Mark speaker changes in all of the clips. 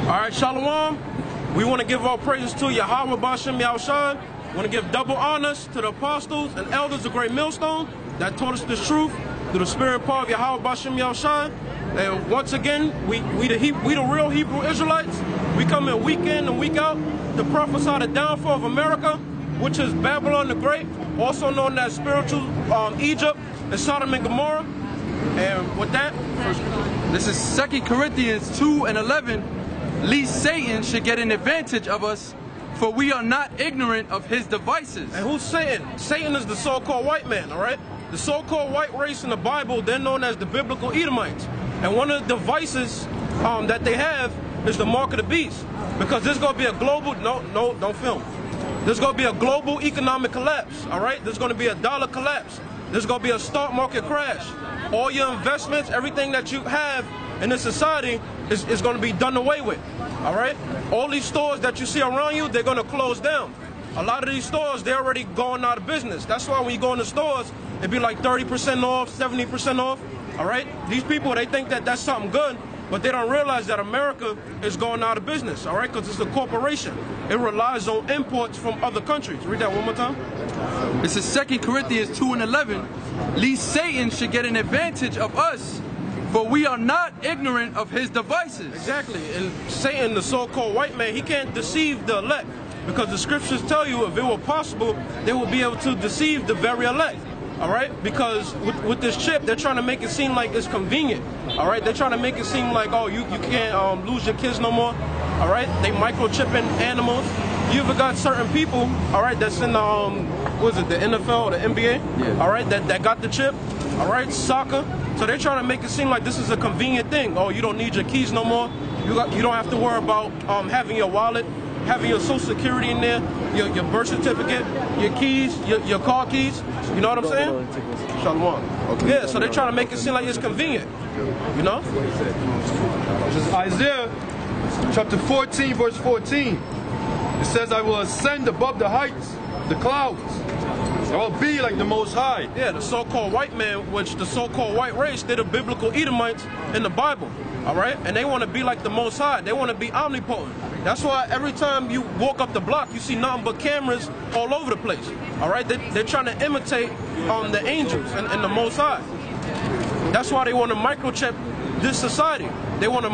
Speaker 1: Alright, Shalom. We want to give all praises to Yawashawn. We want to give double honors to the apostles and elders of Great Millstone that taught us this truth through the spirit and power of Yawashawn. And once again, we the real Hebrew Israelites. We come in week in and week out to prophesy the downfall of America, which is Babylon the Great, also known as spiritual Egypt and Sodom and Gomorrah. And with that,
Speaker 2: this is 2 Corinthians 2:11. Lest Satan should get an advantage of us, for we are not ignorant of his devices.
Speaker 1: And who's Satan? Satan is the so-called white man, all right? The so-called white race in the Bible, they're known as the biblical Edomites. And one of the devices that they have is the mark of the beast. Because there's going to be a global, no, don't film. There's going to be a global economic collapse, all right? There's going to be a dollar collapse. There's going to be a stock market crash. All your investments, everything that you have in this society is going to be done away with, all right? All these stores that you see around you, they're going to close down. A lot of these stores, they're already going out of business. That's why when you go in the stores, it'd be like 30% off, 70% off, all right? These people, they think that that's something good, but they don't realize that America is going out of business, all right? Because it's a corporation. It relies on imports from other countries. Read that one more time.
Speaker 2: This is 2 Corinthians 2:11. Lest Satan should get an advantage of us, for we are not ignorant of his devices.
Speaker 1: Exactly. And Satan, the so-called white man, he can't deceive the elect. Because the scriptures tell you if it were possible, they would be able to deceive the very elect. All right? Because with this chip, they're trying to make it seem like it's convenient. All right? They're trying to make it seem like, oh, you can't lose your kids no more. All right? They microchipping animals. You ever got certain people, all right, that's in the, what is it, the NFL or the NBA?
Speaker 2: Yeah.
Speaker 1: All right, that got the chip. All right, soccer. So they're trying to make it seem like this is a convenient thing. Oh, you don't need your keys no more. You don't have to worry about having your wallet, having your social security in there, your birth certificate, your keys, your car keys. You know what I'm saying? Shalom. Okay. Yeah, so they're trying to make it seem like it's convenient. You know?
Speaker 3: This is Isaiah chapter 14, verse 14. It says, I will ascend above the heights, the clouds. I will be like the Most High.
Speaker 1: Yeah, the so-called white man, which the so-called white race, they're the biblical Edomites in the Bible, all right? And they want to be like the Most High. They want to be omnipotent. That's why every time you walk up the block, you see nothing but cameras all over the place, all right? They're trying to imitate the angels and the Most High. That's why they want to microchip this society. They want to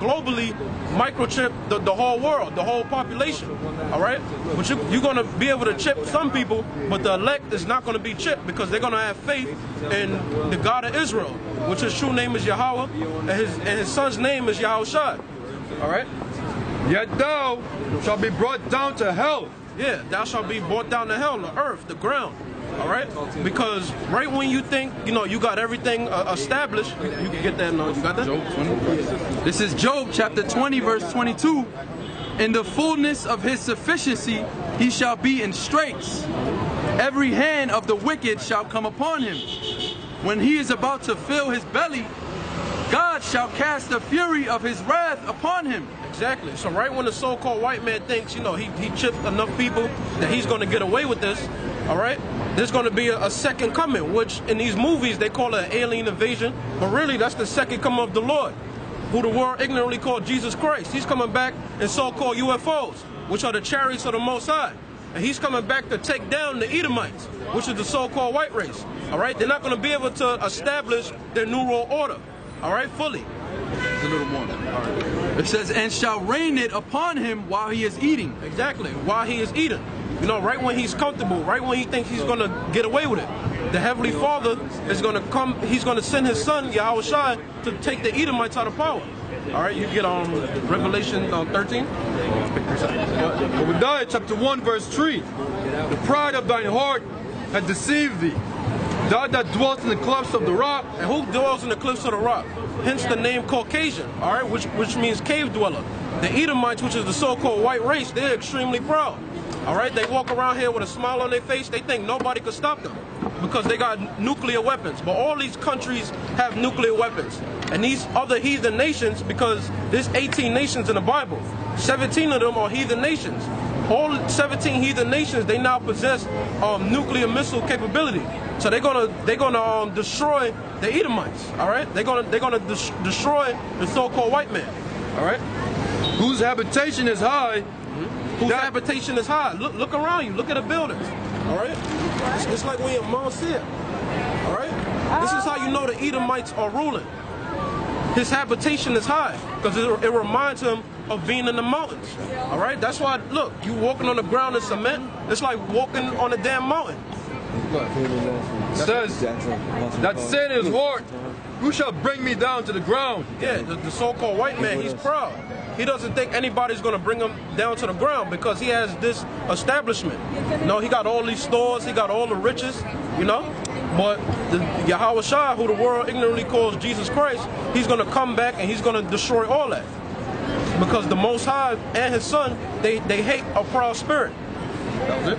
Speaker 1: globally microchip the whole world, the whole population, all right? But you're going to be able to chip some people, but the elect is not going to be chipped because they're going to have faith in the God of Israel, which his true name is Yahweh, and his son's name is Yawashawn, all right?
Speaker 3: Yet thou shalt be brought down to hell.
Speaker 1: Yeah, thou shalt be brought down to hell, the earth, the ground. All right, because right when you think you got everything established, you can get that. You got that?
Speaker 2: Job 20. This is Job chapter 20, verse 22. In the fullness of his sufficiency, he shall be in straits. Every hand of the wicked shall come upon him. When he is about to fill his belly, God shall cast the fury of his wrath upon him.
Speaker 1: Exactly. So right when the so-called white man thinks, he chipped enough people that he's going to get away with this, all right, there's going to be a second coming, which in these movies they call it an alien invasion, but really that's the second coming of the Lord, who the world ignorantly called Jesus Christ. He's coming back in so-called UFOs, which are the chariots of the Most High. And he's coming back to take down the Edomites, which is the so-called white race, all right? They're not going to be able to establish their new world order, all right, fully.
Speaker 2: It's a little more. It says, and shall rain it upon him while he is eating.
Speaker 1: Exactly, while he is eating. Right when he's comfortable, right when he thinks he's going to get away with it. The Heavenly Father is going to come, he's going to send his son, Yawashawn, to take the Edomites out of power. All right, you get on Revelation 13.
Speaker 3: Obadiah chapter 1, verse 3. The pride of thine heart hath deceived thee. Thou that dwellest in the clefts of the rock.
Speaker 1: And who dwells in the cliffs of the rock? Hence the name Caucasian, all right, which means cave dweller. The Edomites, which is the so-called white race, they're extremely proud. All right, they walk around here with a smile on their face. They think nobody could stop them because they got nuclear weapons. But all these countries have nuclear weapons. And these other heathen nations, because there's 18 nations in the Bible, 17 of them are heathen nations. All 17 heathen nations, they now possess nuclear missile capability. So they're gonna destroy the Edomites. All right, they're gonna destroy the so-called white man. All right.
Speaker 3: whose habitation is high.
Speaker 1: Whose habitation is high. Look around you. Look at the buildings. All right? It's like we in Mount Seir. All right? This is how you know the Edomites are ruling. His habitation is high because it reminds him of being in the mountains. All right? That's why, look, you walking on the ground in cement, it's like walking on a damn mountain.
Speaker 3: It says, that said in his heart, who shall bring me down to the ground?
Speaker 1: Yeah, the so-called white man, he's proud. He doesn't think anybody's going to bring him down to the ground because he has this establishment. You know, he got all these stores, he got all the riches, you know. But the Yawashawn, who the world ignorantly calls Jesus Christ, he's going to come back and he's going to destroy all that. Because the Most High and his son, they hate a proud spirit.
Speaker 3: That was it.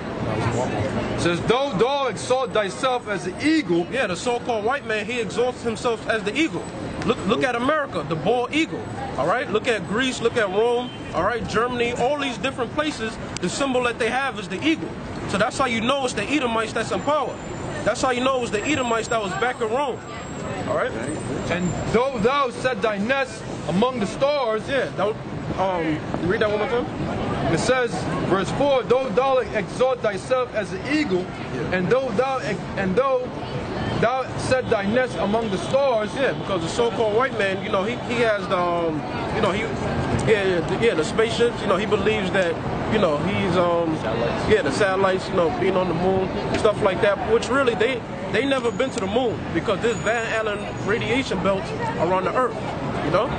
Speaker 3: It says, though thou exalt thyself as the eagle.
Speaker 1: Yeah, the so-called white man, he exalts himself as the eagle. Look at America, the bald eagle. All right, look at Greece, look at Rome. All right, Germany, all these different places. The symbol that they have is the eagle. So that's how you know it's the Edomites that's in power. That's how you know it was the Edomites that was back in Rome. All right.
Speaker 3: And though thou set thy nest among the stars.
Speaker 1: Yeah. Read that one more time.
Speaker 3: It says, verse 4, though thou exalt thyself as an eagle, and though thou set thy nest among the stars.
Speaker 1: Yeah, because the so-called white man, you know, he has the, you know, the spaceships. You know, he believes that, you know, he's the satellites, you know, being on the moon, stuff like that. Which really they never been to the moon because there's Van Allen radiation belts around the earth. You know.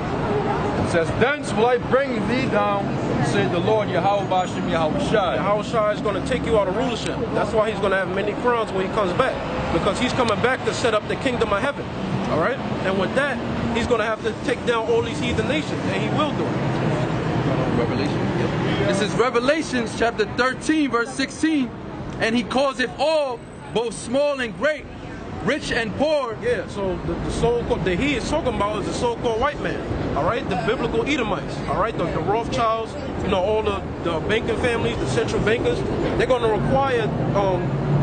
Speaker 3: It says, thence will I bring thee down, said the Lord Yawashawn.
Speaker 1: Yawashawn is going to take you out of rulership. That's why he's going to have many crowns when he comes back. Because he's coming back to set up the kingdom of heaven. All right? And with that, he's going to have to take down all these heathen nations. And he will do it.
Speaker 2: Revelation. Yep. This is Revelations chapter 13, verse 16. And he calls it all, both small and great, rich and poor.
Speaker 1: Yeah, so the so-called, that he is talking about is the so-called white man, all right? The biblical Edomites, all right? The Rothschilds, you know, all the banking families, the central bankers, they're going to require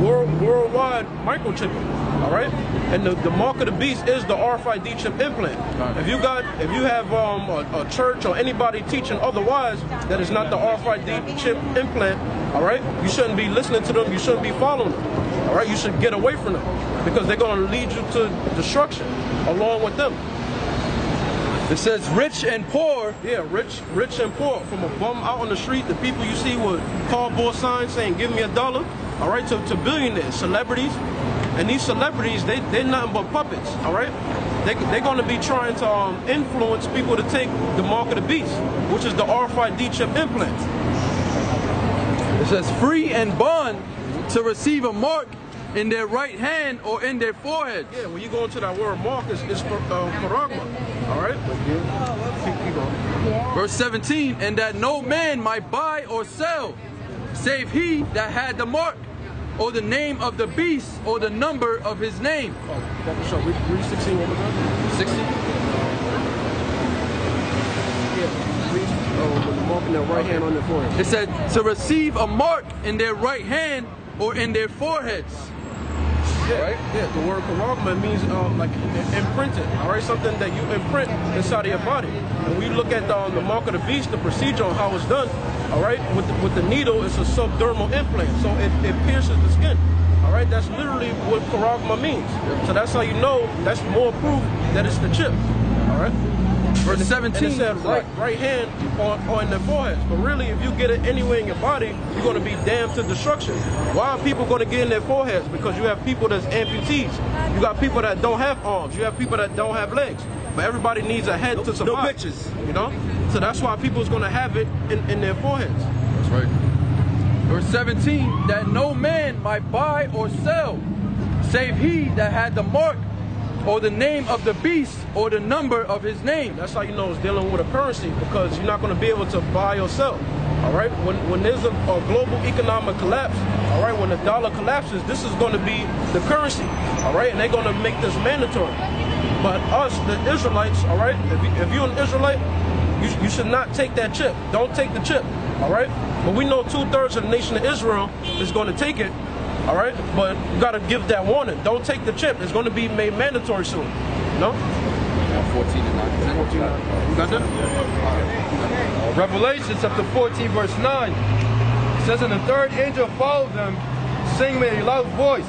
Speaker 1: worldwide microchipping, all right? And the mark of the beast is the RFID chip implant. If you have a church or anybody teaching otherwise that is not the RFID chip implant, all right? You shouldn't be listening to them. You shouldn't be following them, all right? You should get away from them because they're going to lead you to destruction along with them.
Speaker 2: It says rich and poor.
Speaker 1: Yeah, rich and poor. From a bum out on the street, the people you see with cardboard signs saying, give me $1, all right, to billionaires, celebrities. And these celebrities, they're nothing but puppets, all right? They're going to be trying to influence people to take the mark of the beast, which is the RFID chip implant.
Speaker 2: It says free and bond to receive a mark in their right hand or in their forehead.
Speaker 1: Yeah, when you go into that word mark, it's paragma, all right? Keep going.
Speaker 2: Verse 17, and that no man might buy or sell, save he that had the mark, or the name of the beast, or the number of his name.
Speaker 1: Oh, so read 16 one more time.
Speaker 2: 16?
Speaker 1: Yeah, read with the mark in their right hand on their forehead.
Speaker 2: It said to receive a mark in their right hand or in their foreheads.
Speaker 1: Yeah, right? Yeah, the word paragma means like imprinted, all right? Something that you imprint inside of your body. And when you look at the mark of the beast, the procedure on how it's done, all right, with the needle, it's a subdermal implant, so it pierces the skin. All right, that's literally what paragma means. So that's how you know, that's more proof that it's the chip. All right.
Speaker 2: Verse 17.
Speaker 1: And it said right hand on their foreheads. But really, if you get it anywhere in your body, you're going to be damned to destruction. Why are people going to get in their foreheads? Because you have people that's amputees. You got people that don't have arms. You have people that don't have legs. But everybody needs a head to survive.
Speaker 3: No pictures.
Speaker 1: You know? So that's why people's going to have it in their foreheads.
Speaker 2: That's right. Verse 17, that no man might buy or sell, save he that had the mark, or the name of the beast, or the number of his name.
Speaker 1: That's how you know it's dealing with a currency, because you're not going to be able to buy or sell. All right, when there's a global economic collapse, all right, when the dollar collapses, this is going to be the currency, all right, and they're going to make this mandatory. But us, the Israelites, all right, if you're an Israelite, you should not take that chip. Don't take the chip, all right? But we know 2/3 of the nation of Israel is going to take it, all right? But you got to give that warning. Don't take the chip. It's going to be made mandatory soon, you know?
Speaker 2: 14 and 9. 14.
Speaker 1: You got that?
Speaker 3: Revelation chapter 14 verse 9. It says, and the third angel followed them, saying with a loud voice,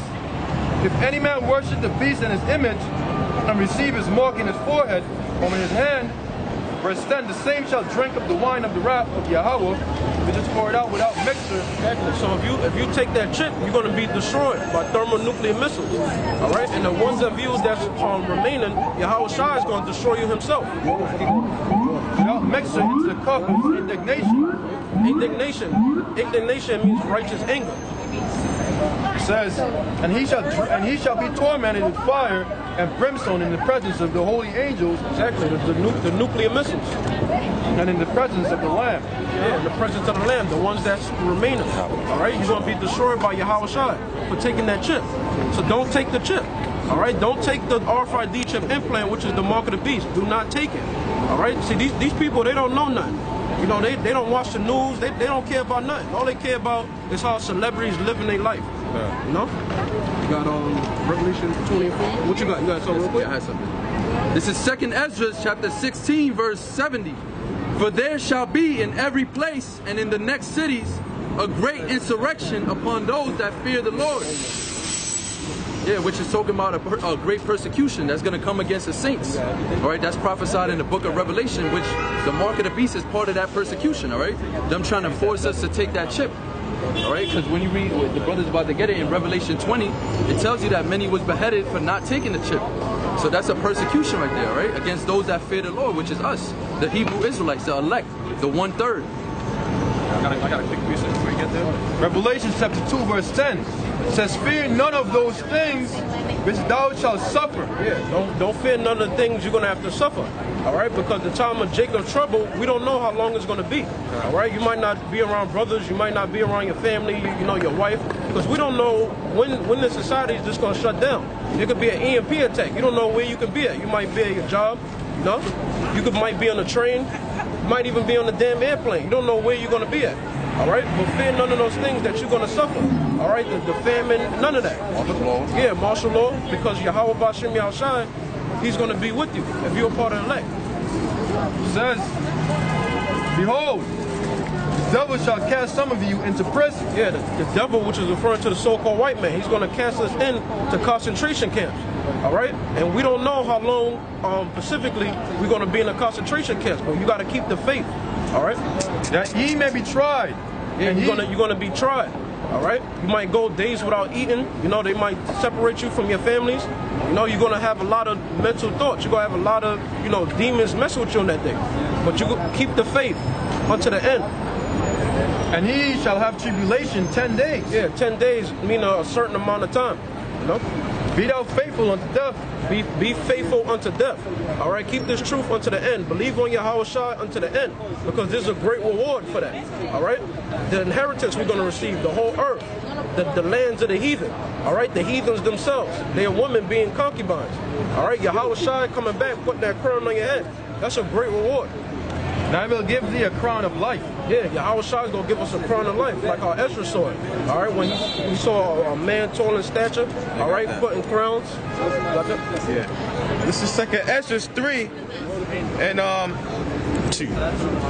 Speaker 3: if any man worship the beast and his image, and receive his mark in his forehead or in his hand, verse 10, the same shall drink of the wine of the wrath of Yahweh, which is poured out without mixture.
Speaker 1: Exactly. So if you take that chip, you're going to be destroyed by thermonuclear missiles. All right? And the ones of you that's remaining, Yawashawn is going to destroy you himself.
Speaker 3: Without mixture into the cup of indignation.
Speaker 1: Indignation means righteous anger.
Speaker 3: It says, and he shall be tormented with fire and brimstone in the presence of the holy angels.
Speaker 1: Exactly, the nuclear missiles.
Speaker 3: And in the presence of the Lamb.
Speaker 1: Yeah, in the presence of the Lamb, the ones that's remaining. All right, you're going to be destroyed by Yawashawn for taking that chip. So don't take the chip. All right, don't take the RFID chip implant, which is the mark of the beast. Do not take it. All right, see, these people, they don't know nothing. You know, they don't watch the news. They don't care about nothing. All they care about is how celebrities living their life. Yeah. You know? You got Revelation 24. What you got? You got something real quick?
Speaker 2: Yeah, I had something. This is 2nd Ezra chapter 16 verse 70. For there shall be in every place and in the next cities a great insurrection upon those that fear the Lord. Yeah, which is talking about a great persecution that's going to come against the saints. All right, that's prophesied in the book of Revelation, which the mark of the beast is part of that persecution. All right, them trying to force us to take that chip. All right, because when you read, the brother's about to get it in Revelation 20, it tells you that many was beheaded for not taking the chip. So that's a persecution right there, right? Against those that fear the Lord, which is us, the Hebrew Israelites, the elect, the 1/3.
Speaker 3: I got a quick piece before we get there. Revelation chapter 2 verse 10 says, fear none of those things which thou shalt suffer.
Speaker 1: Yeah, don't fear none of the things you're going to have to suffer. All right, because the time of Jacob's trouble, we don't know how long it's going to be. All right, you might not be around brothers, you might not be around your family, you know, your wife, because we don't know when the society is just going to shut down. It could be an EMP attack. You don't know where you can be at. You might be at your job, you know, might be on a train, you might even be on a damn airplane. You don't know where you're going to be at. All right, but fear none of those things that you're going to suffer. All right, the famine, none of that.
Speaker 3: Martial law.
Speaker 1: Yeah, martial law, because Yahweh Bashim Yawashawn, he's going to be with you if you're a part of the elect.
Speaker 3: It says, behold, the devil shall cast some of you into prison.
Speaker 1: Yeah, the devil, which is referring to the so-called white man, he's going to cast us into concentration camps. All right, and we don't know how long specifically we're going to be in a concentration camp, but you got to keep the faith. All right,
Speaker 3: that ye may be tried.
Speaker 1: Yeah, you're gonna be tried. All right, you might go days without eating. You know, they might separate you from your families. You know, you're gonna have a lot of mental thoughts. You're gonna have a lot of, you know, demons messing with you on that day. But you keep the faith unto the end.
Speaker 3: And he shall have tribulation 10 days.
Speaker 1: Yeah, 10 days mean a certain amount of time. You know,
Speaker 3: be thou faithful unto death.
Speaker 1: Be faithful unto death. All right, keep this truth unto the end. Believe on Yahweh unto the end, because there's a great reward for that. All right, the inheritance we're going to receive, the whole earth, the lands of the heathen. All right, the heathens themselves, their women being concubines. All right, Yahweh coming back, putting that crown on your head. That's a great reward.
Speaker 3: And I will give thee a crown of life.
Speaker 1: Yeah, Yahweh is going to give us a crown of life, like how Ezra saw it. All right, when we saw a man tall in stature, all right, putting crowns.
Speaker 4: Yeah. This is 2nd Ezra 3 and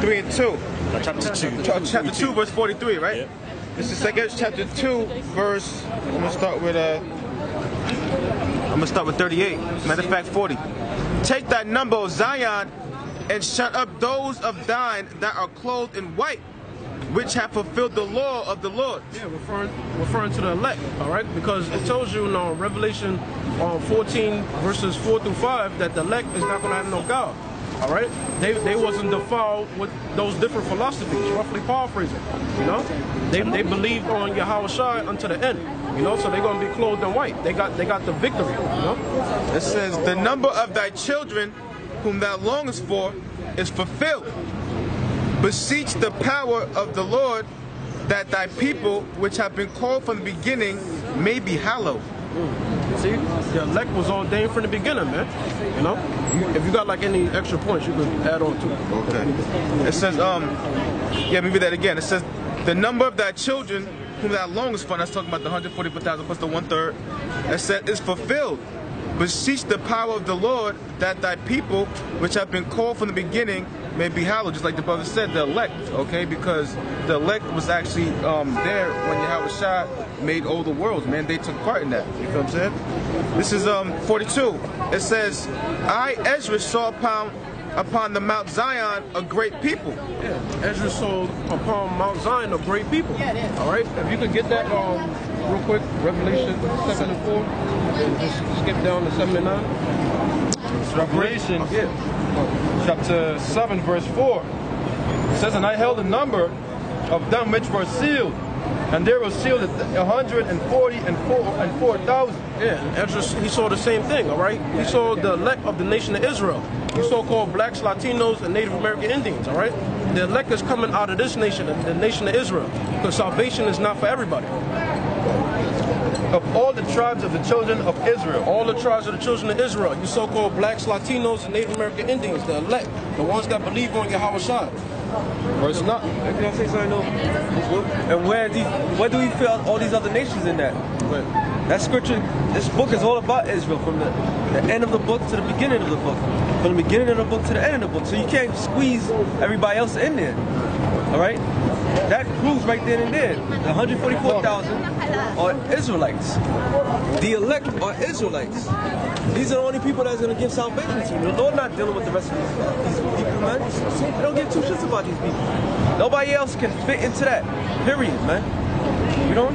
Speaker 4: 3 and 2.
Speaker 5: Chapter 2.
Speaker 4: Chapter 2, verse 43, right?
Speaker 5: Yeah.
Speaker 4: This is 2nd Ezra chapter 2, verse. I'm gonna start with 38. Matter of fact, 40. Take that number of Zion and shut up those of thine that are clothed in white, which have fulfilled the law of the Lord.
Speaker 1: Yeah, referring to the elect, all right? Because it tells you in Revelation 14, verses 4 through 5, that the elect is not going to have no God, all right? They wasn't defiled with those different philosophies, roughly paraphrasing, you know? They believed on Yahweh unto the end, you know? So they're going to be clothed in white. They got the victory, you know?
Speaker 4: It says, the number of thy children whom thou longest for is fulfilled. Beseech the power of the Lord, that thy people, which have been called from the beginning, may be hallowed.
Speaker 1: See, the elect was ordained from the beginning, man. You know, if you got like any extra points, you could add on to it.
Speaker 4: Okay. It says, yeah, let me read that again. It says, the number of thy children whom thou longest for, that's talking about the 144,000 plus the 1/3, it said, is fulfilled. beseech the power of the Lord, that thy people, which have been called from the beginning, may be hallowed. Just like the brother said, the elect, okay? Because the elect was actually there when Yawashawn made all the worlds, man. They took part in that. You know what I'm saying? This is 42. It says, I, Ezra, saw upon the Mount Zion a great people.
Speaker 1: Yeah, Ezra saw upon Mount Zion a great people. All right, if you could get that real quick, Revelation 7 and 4, and just skip down to 7 and 9.
Speaker 3: Revelation chapter 7 verse 4. It says, and I held a number of them which were sealed, and there was sealed 144,000.
Speaker 1: Yeah, and Ezra, he saw the same thing, all right? He saw the elect of the nation of Israel. You so-called blacks, Latinos, and Native American Indians, all right? The elect is coming out of this nation, the nation of Israel, because salvation is not for everybody.
Speaker 3: Of all the tribes of the children of Israel.
Speaker 1: All the tribes of the children of Israel, you so-called blacks, Latinos, and Native American Indians, the elect, the ones that believe on Yawashawn.
Speaker 3: Verse 9.
Speaker 5: Can I say something though? And where do we feel all these other nations in that? That scripture, this book is all about Israel, from the end of the book to the beginning of the book. From the beginning of the book to the end of the book. So you can't squeeze everybody else in there. Alright? That proves right then and there. The 144,000 are Israelites. The elect are Israelites. These are the only people that's going to give salvation to you. The Lord not dealing with the rest of these people, man. They don't give two shits about these people. Nobody else can fit into that. Period, man. You know?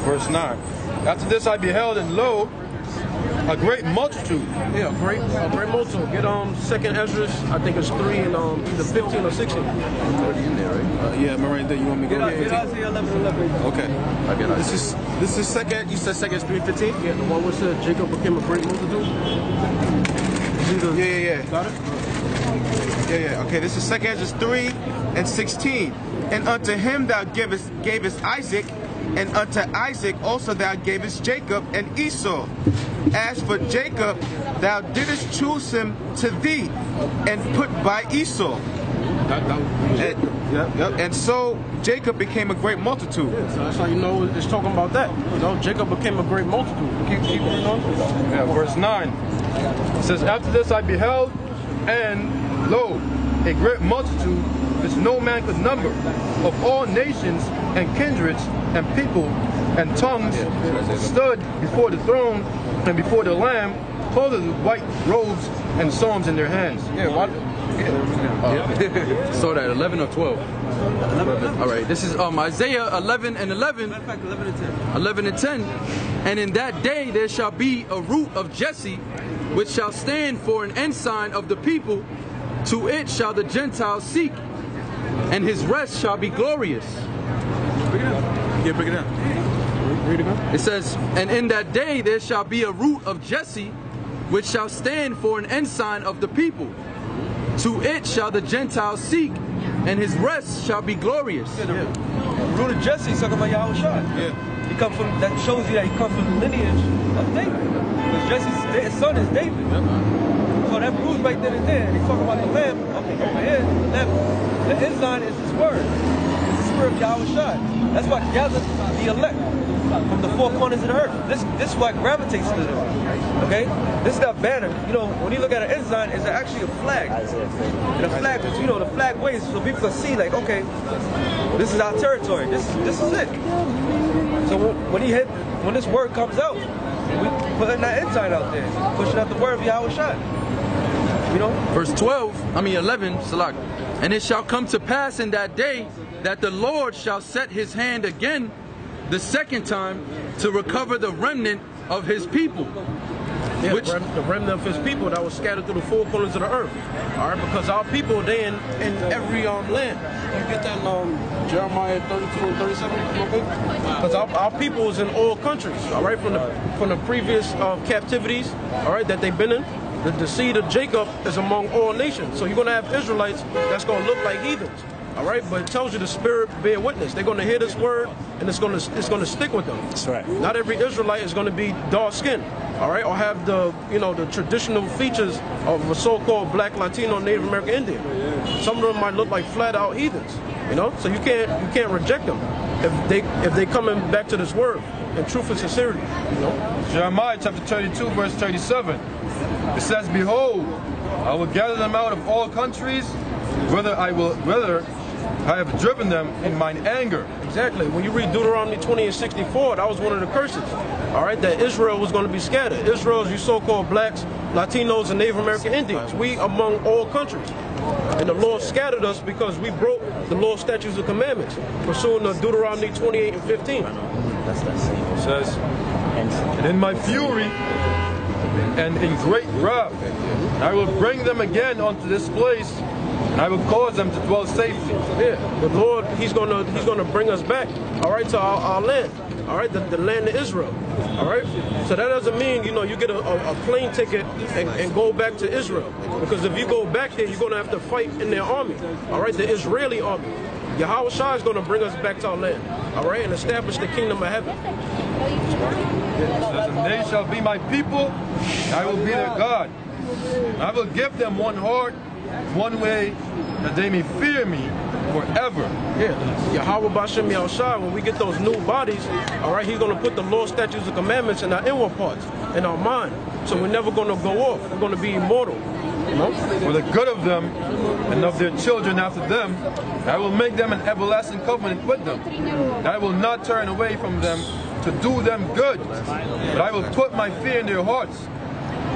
Speaker 3: Verse 9. After this I beheld, and lo, a great multitude.
Speaker 1: Yeah, a great multitude. Get 2nd Ezra, I think it's 3 and either 15 or 16.
Speaker 2: Already in there, right?
Speaker 4: Yeah, I'm right there. You want me to go?
Speaker 5: Get Isaiah 11.
Speaker 4: Okay. This is second. You said second is 3:15.
Speaker 1: Yeah, the one which said Jacob became a great multitude.
Speaker 4: Yeah.
Speaker 1: Got it?
Speaker 4: Yeah. Okay, this is 2 Ezra 3 and 16. And unto him thou gavest Isaac, and unto Isaac also thou gavest Jacob and Esau. As for Jacob, thou didst choose him to thee, and put by Esau. And so Jacob became a great multitude.
Speaker 1: Yeah, so that's how you know it's talking about that. You know, Jacob became a great multitude. Keep reading on.
Speaker 3: Yeah, verse 9. It says, after this I beheld, and lo, a great multitude which no man could number, of all nations and kindreds and people and tongues, stood before the throne and before the Lamb, clothed with white robes and psalms in their hands.
Speaker 1: Yeah, what?
Speaker 2: So that 11 or 12? 11. All right, this is Isaiah 11 and 11. 11 and 10. And in that day there shall be a root of Jesse, which shall stand for an ensign of the people. To it shall the Gentiles seek, and his rest shall be glorious.
Speaker 4: Bring it up. Yeah, bring it up.
Speaker 1: Read it again.
Speaker 2: It says, and in that day there shall be a root of Jesse, which shall stand for an ensign of the people. To it shall the Gentiles seek, and his rest shall be glorious.
Speaker 5: Yeah, the root of Jesse is talking about Yawashawn.
Speaker 4: Yeah.
Speaker 5: He come from, that shows you that he comes from the lineage of David. Because Jesse's son is David. So that proves right then and there. He's talking about the Lamb over here. The Lamb, the ensign is his word. It's the spirit of Yawashawn. That's what gathers the elect from the four corners of the earth. This is what gravitates to them. Okay? This is that banner. You know, when you look at an ensign, it's actually a flag. And the flag, you know, the flag waves so people can see, like, okay, this is our territory. This is it. So when this word comes out, we putting that ensign out there, pushing out the word of Yawashawn. You know?
Speaker 2: Verse 11, Salak. And it shall come to pass in that day that the Lord shall set his hand again the second time to recover the remnant of his people.
Speaker 1: Yeah, the remnant of his people that was scattered through the four corners of the earth. All right, because our people, they in every land. You get that Jeremiah 32 and 37? Okay? Because our people is in all countries. All right, from the previous captivities. All right, that they've been in. The seed of Jacob is among all nations. So you're going to have Israelites that's going to look like heathens. All right, but it tells you the Spirit bear witness. They're going to hear this word, and it's going to stick with them.
Speaker 6: That's right.
Speaker 1: Not every Israelite is going to be dark skinned, all right, or have the traditional features of a so-called black, Latino, Native American Indian. Some of them might look like flat out heathens, you know. So you can't reject them. if they coming back to this word in truth and sincerity. You know?
Speaker 3: Jeremiah chapter 32, verse 37. It says, "Behold, I will gather them out of all countries, whether I have driven them in mine anger."
Speaker 1: Exactly. When you read Deuteronomy 20 and 64, that was one of the curses. All right, that Israel was going to be scattered. Israel is you so-called blacks, Latinos, and Native American Indians. We among all countries. And the Lord scattered us because we broke the law, statutes, and commandments, pursuing the Deuteronomy 28 and 15.
Speaker 3: It says, "And in my fury and in great wrath, I will bring them again unto this place, and I will cause them to dwell safely."
Speaker 1: Yeah, the Lord, He's gonna bring us back, all right, to our land, all right, the land of Israel, all right. So that doesn't mean you get a plane ticket and go back to Israel, because if you go back there, you're gonna have to fight in their army, all right, the Israeli army. Yawashawn is gonna bring us back to our land, all right, and establish the kingdom of heaven.
Speaker 3: It says, "And they shall be my people, and I will be their God. I will give them one heart, one way, that they may fear me forever."
Speaker 1: Yeah, Yahweh Bashem Yawashawn, when we get those new bodies, all right, He's going to put the law, statutes, and commandments in our inward parts, in our mind. So we're never going to go off. We're going to be immortal. You know?
Speaker 3: For the good of them and of their children after them, I will make them an everlasting covenant with them. And I will not turn away from them to do them good, but I will put my fear in their hearts,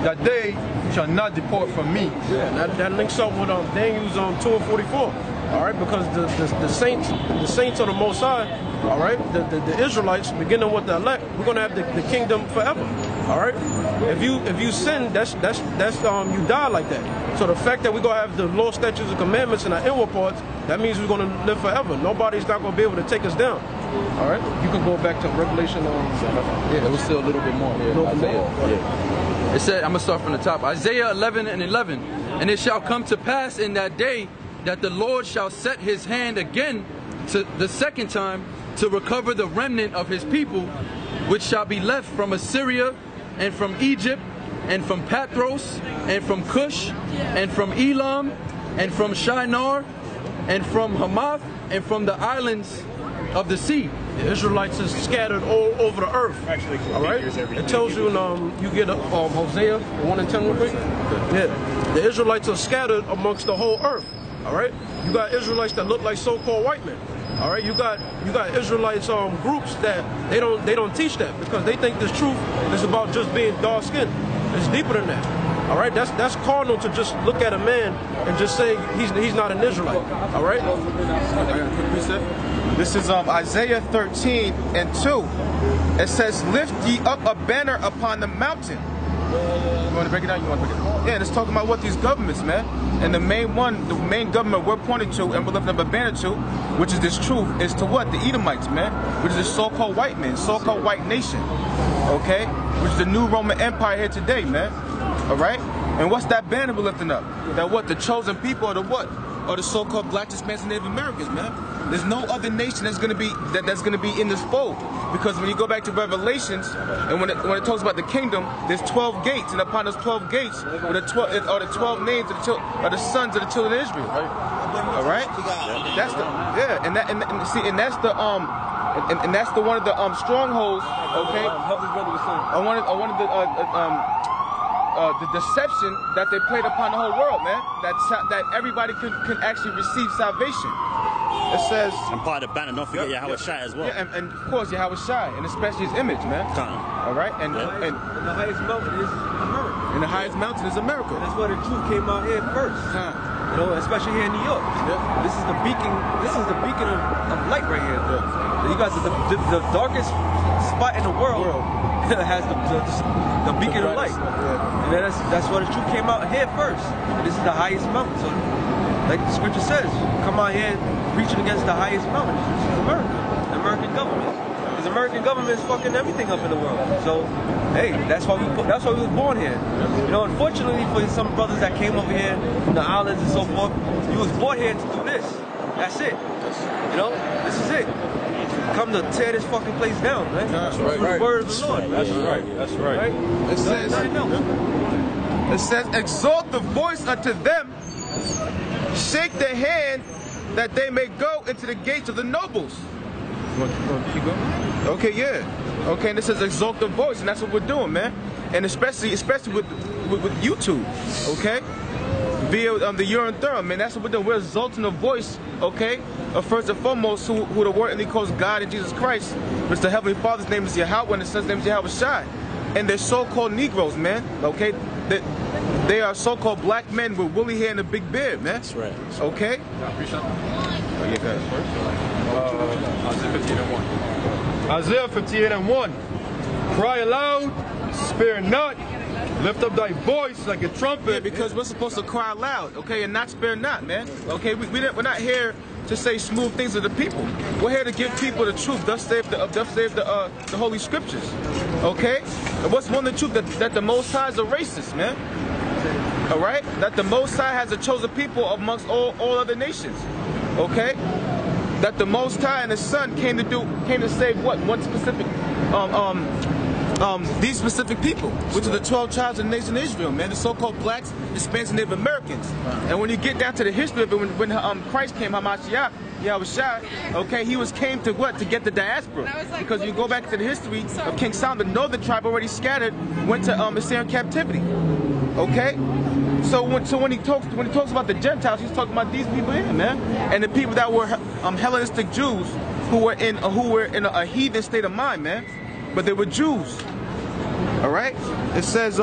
Speaker 3: that they shall not depart from me.
Speaker 1: Yeah, that links up with Daniel's 2 and 44. All right, because the saints of the Most High, all right, the Israelites, beginning with the elect, we're gonna have the kingdom forever. All right, if you sin, that's you die like that. So the fact that we're gonna have the law, statutes, and commandments in our inward parts, that means we're gonna live forever. Nobody's not gonna be able to take us down. All right, you can go back to Revelation.
Speaker 2: Yeah, it was still a little bit more. Yeah, Isaiah. Yeah. It said, I'm gonna start from the top. Isaiah 11 and 11. "And it shall come to pass in that day that the Lord shall set his hand again to the second time to recover the remnant of his people, which shall be left from Assyria and from Egypt and from Pathros and from Cush and from Elam and from Shinar and from Hamath and from the islands of the sea."
Speaker 1: The Israelites is scattered all over the earth. All right, it tells you, you get Hosea 1 and 10 real quick. Yeah, the Israelites are scattered amongst the whole earth. All right, you got Israelites that look like so-called white men. All right, you got Israelites groups that they don't teach that, because they think this truth is about just being dark skinned. It's deeper than that. All right, that's carnal to just look at a man and just say he's not an Israelite. All right.
Speaker 4: This is Isaiah 13 and 2. It says, "Lift ye up a banner upon the mountain." You want to break it down? You want to break it down? Yeah, and it's talking about what these governments, man. And the main government we're pointing to and we're lifting up a banner to, which is this truth, is to what? The Edomites, man. Which is the so-called white men, so-called white nation. Okay? Which is the new Roman Empire here today, man. All right? And what's that banner we're lifting up? That what? The chosen people, or the what? Or the so-called black, Hispanics, and Native Americans, man. There's no other nation that's gonna be in this fold, because when you go back to Revelations and when it talks about the kingdom, there's 12 gates, and upon those 12 gates are the 12 names of the sons of the children of Israel. All right, that's the and that's the one of the strongholds. Okay, the deception that they played upon the whole world, man. That everybody can actually receive salvation. It says,
Speaker 6: and part of the banner, don't forget Yawashawn as well.
Speaker 4: Yeah, and of course Yawashawn, and especially his image, man. All right, and
Speaker 5: the highest mountain is America.
Speaker 4: And the highest mountain is America.
Speaker 5: And that's why the truth came out here first. You know, especially here in New York. Yeah. This is the beacon. This is the beacon of light right here. Yeah. You guys, the darkest spot in the world has the beacon of light. Yeah. And that's why the truth came out here first. And this is the highest mountain. So, like the scripture says, come out here preaching against the highest mountain. This is America, the American government. Because the American government is fucking everything up in the world. So, hey, that's why we was born here. You know, unfortunately for some brothers that came over here from the islands and so forth, you was born here to do this. That's it. You know, this is it. Come to tear this fucking place down, man.
Speaker 4: That's right.
Speaker 5: The word of the Lord.
Speaker 3: That's right. That's right.
Speaker 4: It says, exalt the voice unto them, shake the hand, that they may go into the gates of the nobles.
Speaker 3: Keep going.
Speaker 4: Okay, yeah. Okay, and this is exalt the voice, and that's what we're doing, man. And especially with YouTube, okay? Via the urine thorough, man. That's what we're doing. We're exalting the voice, okay? First and foremost, who the word and he calls God and Jesus Christ, which the Heavenly Father's name is Yahweh and the Son's name is Yawashawn. And they're so-called Negroes, man. Okay? They are so-called black men with woolly hair and a big beard, man.
Speaker 6: That's right.
Speaker 4: Okay?
Speaker 3: Oh, yeah, go ahead. Isaiah 58:1. Cry aloud, spare not, lift up thy voice like a trumpet.
Speaker 4: Yeah, because we're supposed to cry loud, okay, and not spare not, man. Okay, we're not here to say smooth things to the people. We're here to give people the truth. Thus save the Holy Scriptures, okay? And what's one of the truth? That the Most High is a racist, man. All right, that the Most High has a chosen people amongst all other nations, okay? That the Most High and His Son came to save what? One specific these specific people, which are the 12 tribes of the nation of Israel, man, the so-called blacks, Hispanics, and Native Americans. And when you get down to the history of it, when Christ came, Hamashiach, Yawashawn, okay, he came to what? To get the diaspora. Because you go back to the history of King Solomon, the northern tribe already scattered, went to Assyrian captivity. Okay? So when he talks about the Gentiles, he's talking about these people here, man. And the people that were Hellenistic Jews who were in a heathen state of mind, man. But they were Jews. All right? It says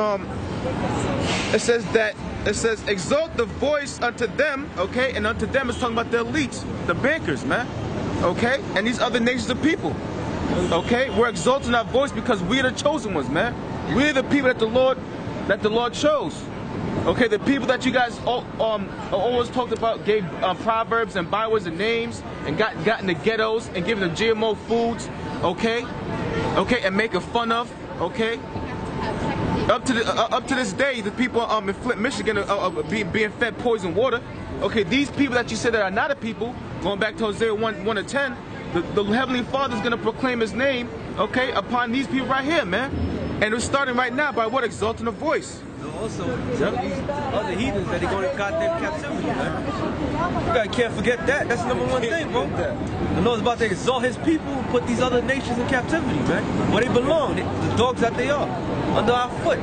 Speaker 4: exalt the voice unto them, okay? And unto them is talking about the elites, the bankers, man. Okay? And these other nations of people. Okay? We're exalting our voice because we're the chosen ones, man. We're the people that the Lord chose. Okay, the people that you guys always talked about, gave proverbs and bywords and names, and got in the ghettos and giving them GMO foods, okay, and making fun of, okay. Up to this day, the people in Flint, Michigan, are being fed poison water. Okay, these people that you said that are not a people, going back to Hosea 1:10, the Heavenly Father is going to proclaim His name, okay, upon these people right here, man. And it's starting right now by what? Exalting a voice.
Speaker 5: Also, these other heathens that they go to goddamn captivity, man. You guys can't forget that. That's the #1 thing, bro. The Lord's about to exalt His people and put these other nations in captivity, man. Where they belong, the dogs that they are, under our foot.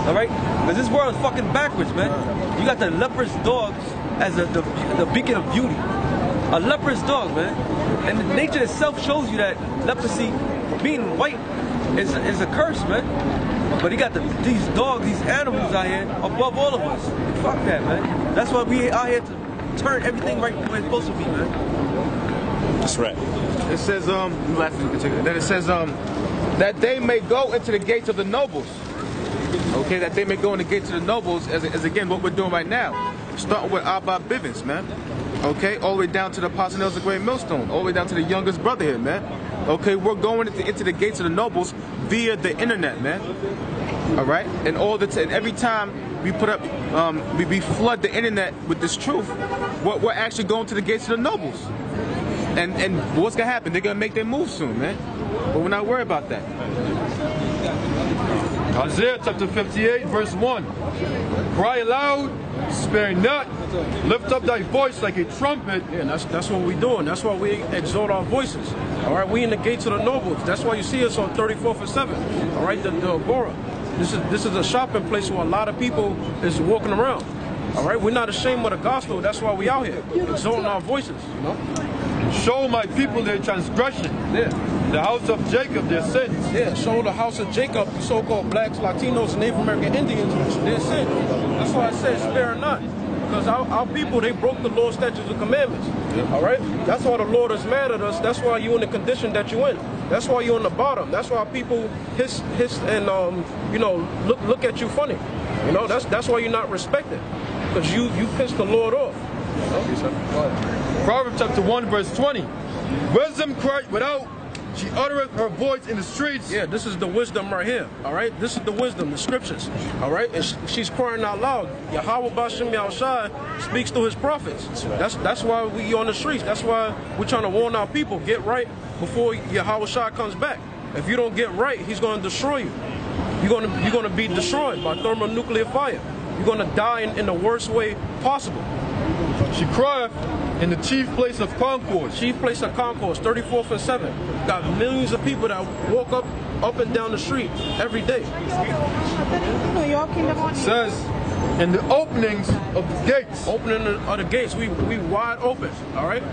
Speaker 5: All right? Because this world is fucking backwards, man. You got the leprous dogs as the beacon of beauty. A leprous dog, man. And the nature itself shows you that leprosy, being white, is a curse, man. But he got these dogs, these animals out here above all of us. Fuck that, man. That's why we out here to turn everything right where it's supposed to be, man.
Speaker 6: That's right.
Speaker 4: It says, then it says, that they may go into the gates of the nobles. Okay, that they may go in the gates of the nobles, as again what we're doing right now. Starting with Abba Bivens, man. Okay, all the way down to the Apostle of the Great Millstone, all the way down to the youngest brother here, man. Okay, we're going into the gates of the nobles via the internet, man. All right, and every time we put up, we flood the internet with this truth. We're actually going to the gates of the nobles, and what's gonna happen? They're gonna make their move soon, man. But we're not worried about that.
Speaker 3: Isaiah chapter 58, verse 1. Cry aloud, spare not, lift up thy voice like a trumpet.
Speaker 1: Yeah, and that's what we're doing. That's why we exalt our voices. All right, we in the gates of the nobles. That's why you see us on 34th and 7th. All right, the Agora. This is a shopping place where a lot of people is walking around. All right, we're not ashamed of the gospel. That's why we out here exalting our voices. You know.
Speaker 3: Show my people their transgression.
Speaker 1: Yeah.
Speaker 3: The house of Jacob their sins.
Speaker 1: Yeah, show the house of Jacob, the so-called blacks, Latinos, and Native American Indians, their sin. That's why I said spare not. Because our people, they broke the Lord's statutes and commandments. Yeah. All right? That's why the Lord is mad at us. That's why you're in the condition that you're in. That's why you're on the bottom. That's why people hiss and look at you funny. You know, that's why you're not respected. Because you pissed the Lord off. You know?
Speaker 3: Proverbs chapter 1, verse 20. Wisdom cried without, she uttereth her voice in the streets.
Speaker 1: Yeah, this is the wisdom right here. All right, this is the wisdom, the scriptures. All right, and she's crying out loud. Yahweh Bashem Yahushai speaks through His prophets. That's why we on the streets. That's why we're trying to warn our people, get right before Yahushai comes back. If you don't get right, He's going to destroy you. You're going to be destroyed by thermonuclear fire. You're going to die in the worst way possible.
Speaker 3: She crieth, In the chief place of concourse.
Speaker 1: Chief place of concourse, 34th and 7th. Got millions of people that walk up and down the street every day.
Speaker 3: It says, in the openings of the gates.
Speaker 1: Opening of the gates, we wide open, all right?